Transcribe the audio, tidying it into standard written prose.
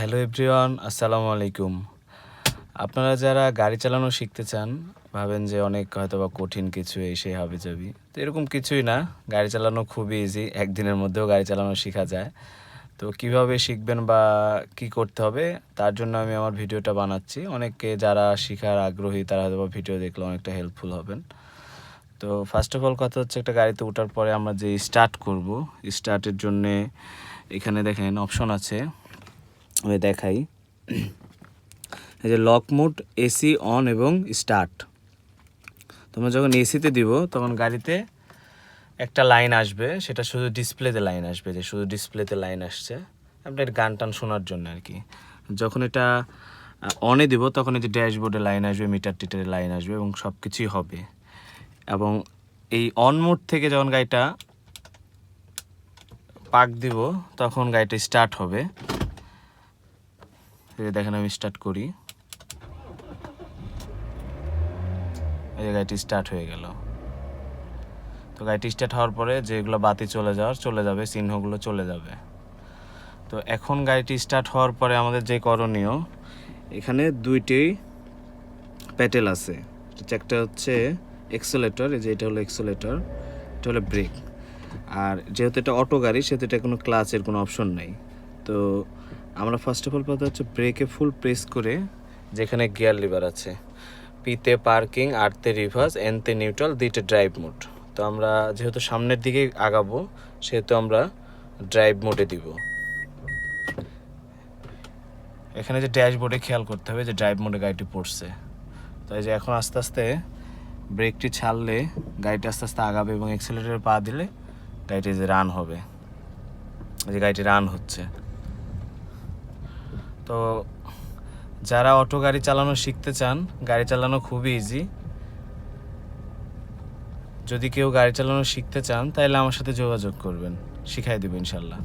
Hello everyone, আসসালামু আলাইকুম। আপনারা যারা গাড়ি চালানো শিখতে চান, ভাবেন যে অনেক হয়তোবা কঠিন কিছু এই সেই হাবিজাবি, তো এরকম কিছুই না। গাড়ি চালানো খুবই ইজি, একদিনের মধ্যেও গাড়ি চালানো শেখা যায়। তো কিভাবে শিখবেন বা কি করতে হবে, তার জন্য আমি আমার ভিডিওটা বানাচ্ছি। অনেকে যারা শেখার আগ্রহী তারা হয়তোবা ভিডিও দেখলে অনেকটা হেল্পফুল হবেন। তো ফার্স্ট অফ অল কথা হচ্ছে, একটা গাড়িতে ওঠার পরে আমরা যে স্টার্ট করব, স্টার্টের জন্যে এখানে দেখেন অপশন আছে, আমি দেখাই। এই যে লক মোড, এসি অন এবং স্টার্ট। তোমরা যখন এসিতে দিব তখন গাড়িতে একটা লাইন আসবে, সেটা শুধু ডিসপ্লেতে লাইন আসবে, যে শুধু ডিসপ্লেতে লাইন আসছে আপনার গান টান শোনার জন্য আর কি। যখন এটা অনে দিব তখন এই যে ড্যাশবোর্ডে লাইন আসবে, মিটার টিটারে লাইন আসবে এবং সব কিছুই হবে। এবং এই অন মোড থেকে যখন গাড়িটা পাক দিব তখন গাড়িটা স্টার্ট হবে। দেখেন আমি স্টার্ট করি, এই যে গাড়িটি স্টার্ট হয়ে গেল। তো গাড়িটি স্টার্ট হওয়ার পরে যেগুলো বাতি চলে যাবে, চিহ্নগুলো চলে যাবে। তো এখন গাড়িটি স্টার্ট হওয়ার পরে আমাদের যে করণীয়, এখানে দুইটি প্যাডেল আছে। একটা হচ্ছে এক্সেলেটর, এই যে এটা হলো এক্সেলেটর, এটা হলো ব্রেক। আর যেহেতু এটা অটো গাড়ি সেহেতু এটা কোনো ক্লাচের কোনো অপশন নাই। তো আমরা ফার্স্ট অফ অল কথা হচ্ছে ব্রেকে ফুল প্রেস করে, যেখানে গিয়ার লিভার আছে, পিতে পার্কিং, আরতে রিভার্স, এনতে নিউট্রাল, দিতে ড্রাইভ মোড। তো আমরা যেহেতু সামনের দিকে আগাবো সেহেতু আমরা ড্রাইভ মোডে দিব। এখানে যে ড্যাশবোর্ডে খেয়াল করতে হবে যে ড্রাইভ মোডে গাড়িটি পড়ছে। তাই যে এখন আস্তে আস্তে ব্রেকটি ছাড়লে গাড়িটি আস্তে আস্তে আগাবে এবং এক্সেলেটরে পা দিলে গাড়িটি যে রান হবে, যে গাড়িটি রান হচ্ছে। তো যারা অটো গাড়ি চালানো শিখতে চান, গাড়ি চালানো খুবই ইজি। যদি কেউ গাড়ি চালানো শিখতে চান তাহলে আমার সাথে যোগাযোগ করবেন, শিখাই দেব ইনশাল্লাহ।